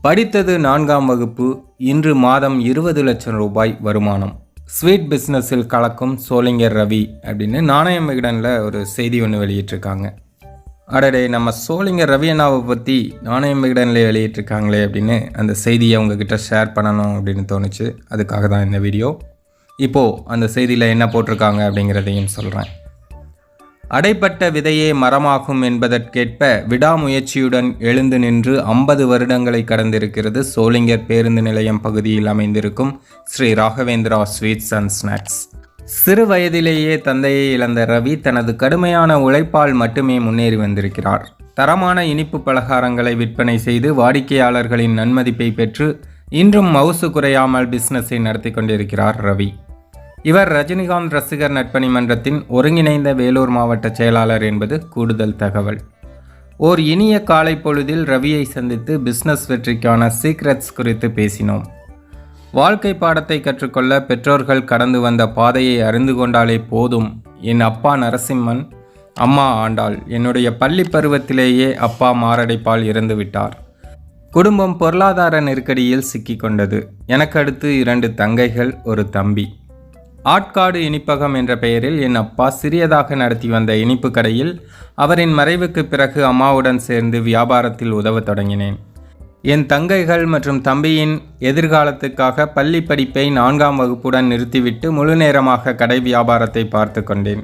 படித்தது 4ஆம் வகுப்பு. இன்று மாதம் 20 லட்சம் ரூபாய் வருமானம். ஸ்வீட் பிஸ்னஸில் கலக்கும் சோளிங்கர் ரவி அப்படின்னு நாணயம் விகடனில் ஒரு செய்தி ஒன்று வெளியிட்டிருக்காங்க. அடடே, நம்ம சோளிங்கர் ரவி அண்ணாவை பற்றி நாணயம் விகடனில் வெளியிட்டிருக்காங்களே அப்படின்னு அந்த செய்தியை உங்ககிட்ட ஷேர் பண்ணணும் அப்படின்னு தோணுச்சு. அதுக்காக தான் இந்த வீடியோ. இப்போது அந்த செய்தியில் என்ன போட்டிருக்காங்க அப்படிங்கிறதையும் சொல்கிறேன். அடைப்பட்ட விதையே மரமாகும் என்பதற்கேற்ப விடாமுயற்சியுடன் எழுந்து நின்று 50 வருடங்களை கடந்திருக்கிறது சோளிங்கர் பேருந்து நிலையம் பகுதியில் அமைந்திருக்கும் Sri Raghavendra sweets and snacks. சிறு வயதிலேயே தந்தையை இழந்த ரவி தனது கடுமையான உழைப்பால் மட்டுமே முன்னேறி வந்திருக்கிறார். தரமான இனிப்பு பலகாரங்களை விற்பனை செய்து வாடிக்கையாளர்களின் நன்மதிப்பை பெற்று இன்றும் மவுசு குறையாமல் பிஸ்னஸை நடத்தி கொண்டிருக்கிறார் ரவி. இவர் ரஜினிகாந்த் ரசிகர் நட்பணி மன்றத்தின் ஒருங்கிணைந்த வேலூர் மாவட்ட செயலாளர் என்பது கூடுதல் தகவல். ஓர் இனிய காலை பொழுதில் ரவியை சந்தித்து பிஸ்னஸ் வெற்றிக்கான சீக்ரெட்ஸ் குறித்து பேசினோம். வாழ்க்கை பாடத்தை கற்றுக்கொள்ள பெற்றோர்கள் கடந்து வந்த பாதையை அறிந்து கொண்டாலே போதும். என் அப்பா நரசிம்மன், அம்மா ஆண்டாள். என்னுடைய பள்ளி பருவத்திலேயே அப்பா மாரடைப்பால் இறந்து விட்டார். குடும்பம் பொருளாதார நெருக்கடியில் சிக்கிக்கொண்டது. எனக்கு அடுத்து 2 தங்கைகள், ஒரு தம்பி. ஆட்காடு இனிப்பகம் என்ற பெயரில் என் அப்பா சிறியதாக நடத்தி வந்த இனிப்பு கடையில் அவரின் மறைவுக்கு பிறகு அம்மாவுடன் சேர்ந்து வியாபாரத்தில் உதவத் தொடங்கினேன். என் தங்கைகள் மற்றும் தம்பியின் எதிர்காலத்துக்காக பள்ளி படிப்பை 4ஆம் வகுப்புடன் நிறுத்திவிட்டு முழு நேரமாக கடை வியாபாரத்தை பார்த்து கொண்டேன்.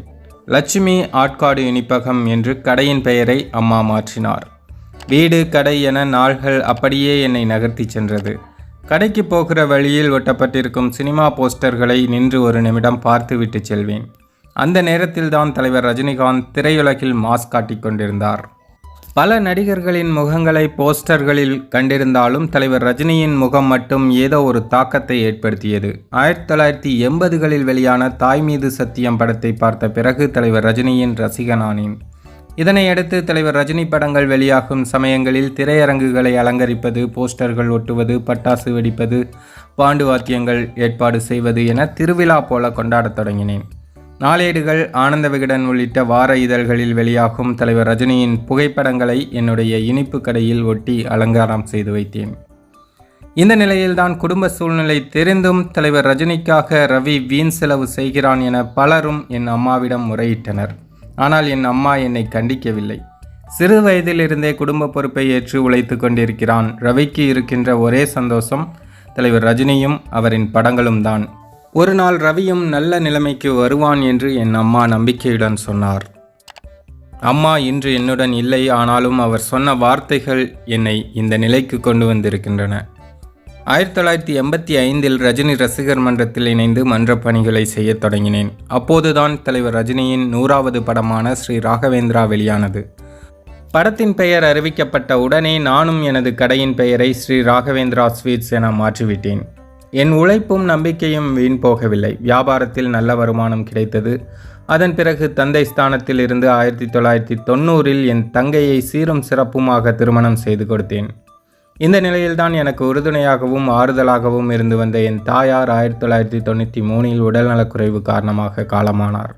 லட்சுமி ஆட்காடு இனிப்பகம் என்று கடையின் பெயரை அம்மா மாற்றினார். வீடு கடை என நாள்கள் அப்படியே என்னை நகர்த்தி சென்றது. கடைக்கு போகிற வழியில் ஒட்டப்பட்டிருக்கும் சினிமா போஸ்டர்களை நின்று ஒரு நிமிடம் பார்த்துவிட்டு செல்வேன். அந்த நேரத்தில் தான் தலைவர் ரஜினிகாந்த் திரையுலகில் மாஸ் காட்டிக் கொண்டிருந்தார். பல நடிகர்களின் முகங்களை போஸ்டர்களில் கண்டிருந்தாலும் தலைவர் ரஜினியின் முகம் மட்டும் ஏதோ ஒரு தாக்கத்தை ஏற்படுத்தியது. 1980களில் வெளியான தாய் மீது சத்தியம் படத்தை பார்த்த பிறகு தலைவர் ரஜினியின் ரசிகனானேன். இதனையடுத்து தலைவர் ரஜினி படங்கள் வெளியாகும் சமயங்களில் திரையரங்குகளை அலங்கரிப்பது, போஸ்டர்கள் ஒட்டுவது, பட்டாசு வெடிப்பது, பாண்டு வாத்தியங்கள் ஏற்பாடு செய்வது என திருவிழா போல கொண்டாடத் தொடங்கினேன். நாளேடுகள், ஆனந்த விகடன் உள்ளிட்ட வார இதழ்களில் வெளியாகும் தலைவர் ரஜினியின் புகைப்படங்களை என்னுடைய இனிப்பு கடையில் ஒட்டி அலங்காரம் செய்து வைத்தேன். இந்த நிலையில்தான் குடும்ப சூழ்நிலை தெரிந்தும் தலைவர் ரஜினிக்காக ரவி வீண் செலவு செய்கிறான் என பலரும் என் அம்மாவிடம் முறையிட்டனர். ஆனால் என் அம்மா என்னை கண்டிக்கவில்லை. சிறு வயதிலிருந்தே குடும்ப பொறுப்பை ஏற்று உழைத்து கொண்டிருக்கிறான். ரவிக்கு இருக்கின்ற ஒரே சந்தோஷம் தலைவர் ரஜினியும் அவரின் படங்களும் தான். ஒரு நாள் ரவியும் நல்ல நிலைமைக்கு வருவான் என்று என் அம்மா நம்பிக்கையுடன் சொன்னார். அம்மா இன்று என்னுடன் இல்லை. ஆனாலும் அவர் சொன்ன வார்த்தைகள் என்னை இந்த நிலைக்கு கொண்டு வந்திருக்கின்றன. 1985இல் ரஜினி ரசிகர் மன்றத்தில் இணைந்து மன்ற பணிகளை செய்ய தொடங்கினேன். அப்போதுதான் தலைவர் ரஜினியின் 100வது படமான ஸ்ரீ ராகவேந்திரா வெளியானது. படத்தின் பெயர் அறிவிக்கப்பட்ட உடனே நானும் எனது கடையின் பெயரை ஸ்ரீ ராகவேந்திரா ஸ்வீட்ஸ் என மாற்றிவிட்டேன். என் உழைப்பும் நம்பிக்கையும் வீண் போகவில்லை. வியாபாரத்தில் நல்ல வருமானம் கிடைத்தது. அதன் பிறகு தந்தை ஸ்தானத்தில் இருந்து 1990இல் என் தங்கையை சீரும் சிறப்புமாக திருமணம் செய்து கொடுத்தேன். இந்த நிலையில்தான் எனக்கு உறுதுணையாகவும் ஆறுதலாகவும் இருந்து வந்த என் தாயார் 1993இல் உடல்நலக்குறைவு காரணமாக காலமானார்.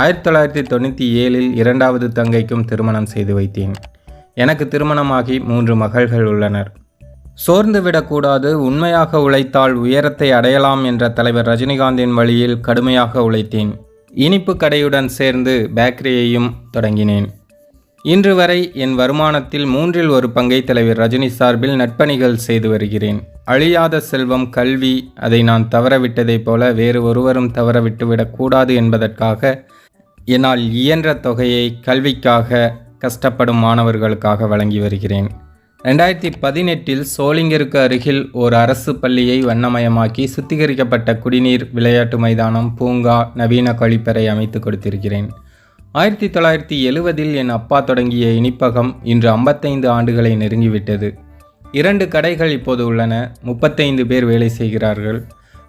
1997இல் 2வது தங்கைக்கும் திருமணம் செய்து வைத்தேன். எனக்கு திருமணமாகி 3 மகள்கள் உள்ளனர். சோர்ந்து விடக்கூடாது, உண்மையாக உழைத்தால் உயரத்தை அடையலாம் என்ற தலைவர் ரஜினிகாந்தின் வழியில் கடுமையாக உழைத்தேன். இனிப்பு கடையுடன் சேர்ந்து பேக்கரியையும் தொடங்கினேன். இன்று வரை என் வருமானத்தில் 1/3 ஒரு பங்கை தலைவர் ரஜினி சார்பில் நட்பணிகள் செய்து வருகிறேன். அழியாத செல்வம் கல்வி. அதை நான் தவறவிட்டதைப் போல வேறு ஒருவரும் தவற விட்டுவிடக்கூடாது என்பதற்காக என்னால் இயன்ற தொகையை கல்விக்காக கஷ்டப்படும் மாணவர்களுக்காக வழங்கி வருகிறேன். 2018இல் சோளிங்கருக்கு அருகில் ஒரு அரசு பள்ளியை வண்ணமயமாக்கி சுத்திகரிக்கப்பட்ட குடிநீர், விளையாட்டு மைதானம், பூங்கா, நவீன கழிப்பறை அமைத்து கொடுத்திருக்கிறேன். 1970இல் என் அப்பா தொடங்கிய இனிப்பகம் இன்று 55 ஆண்டுகளை நெருங்கிவிட்டது. 2 கடைகள் இப்போது உள்ளன. 35 பேர் வேலை செய்கிறார்கள்.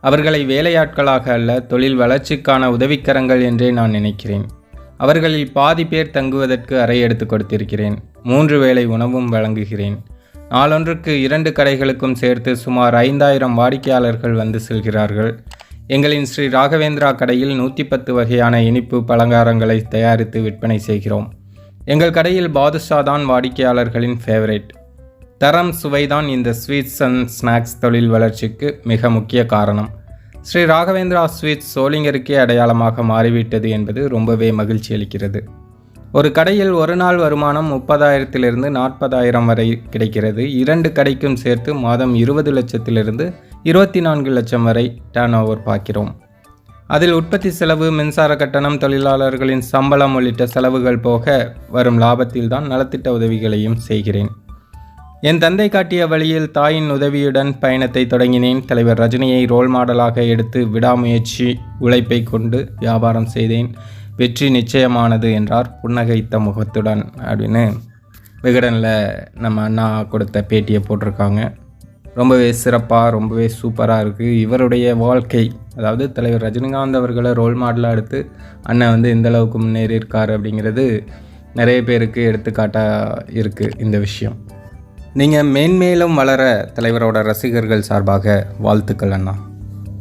அவர்களை வேலையாட்களாக அல்ல, தொழில் வளர்ச்சிக்கான உதவிக்கரங்கள் என்றே நான் நினைக்கிறேன். அவர்களில் பாதி பேர் தங்குவதற்கு அறை எடுத்து கொடுத்திருக்கிறேன். 3 வேளை உணவும் வழங்குகிறேன். நாளொன்றுக்கு 2 கடைகளுக்கும் சேர்த்து சுமார் 5000 வாடிக்கையாளர்கள் வந்து செல்கிறார்கள். எங்களின் ஸ்ரீ ராகவேந்திரா கடையில் 110 வகையான இனிப்பு பலகாரங்களை தயாரித்து விற்பனை செய்கிறோம். எங்கள் கடையில் பாதுஷா தான் வாடிக்கையாளர்களின் ஃபேவரேட். தரம் சுவைதான் இந்த ஸ்வீட்ஸ் அண்ட் ஸ்நாக்ஸ் தொழில் வளர்ச்சிக்கு மிக முக்கிய காரணம். ஸ்ரீ ராகவேந்திரா ஸ்வீட்ஸ் சோளிங்கருக்கே அடையாளமாக மாறிவிட்டது என்பது ரொம்பவே மகிழ்ச்சி அளிக்கிறது. ஒரு கடையில் ஒரு நாள் வருமானம் 30,000 40,000 வரை கிடைக்கிறது. 2 கடைக்கும் சேர்த்து மாதம் 20 லட்சத்திலிருந்து 24 லட்சம் வரை டர்ன் ஓவர் பார்க்கிறோம். அதில் உற்பத்தி செலவு, மின்சார கட்டணம், தொழிலாளர்களின் சம்பளம் உள்ளிட்ட செலவுகள் போக வரும் லாபத்தில் தான் நலத்திட்ட உதவிகளையும் செய்கிறேன். என் தந்தை காட்டிய வழியில் தாயின் உதவியுடன் பயணத்தை தொடங்கினேன். தலைவர் ரஜினியை ரோல் மாடலாக எடுத்து விடாமுயற்சி, உழைப்பை கொண்டு வியாபாரம் செய்தேன். வெற்றி நிச்சயமானது என்றார் புன்னகைத்த முகத்துடன் அப்படின்னு விகடனில் நம்ம அண்ணா கொடுத்த பேட்டியை போட்டிருக்காங்க. ரொம்பவே சிறப்பாக, ரொம்பவே சூப்பராக இருக்குது. இவருடைய வாழ்க்கை, அதாவது தலைவர் ரஜினிகாந்த் அவர்களை ரோல் மாடலாக எடுத்து அண்ணன் இந்தளவுக்கு முன்னேறி இருக்கார் அப்படிங்கிறது நிறைய பேருக்கு எடுத்துக்காட்டாக இருக்குது இந்த விஷயம். நீங்கள் மேன்மேலும் வளர தலைவரோட ரசிகர்கள் சார்பாக வாழ்த்துக்கள் அண்ணா.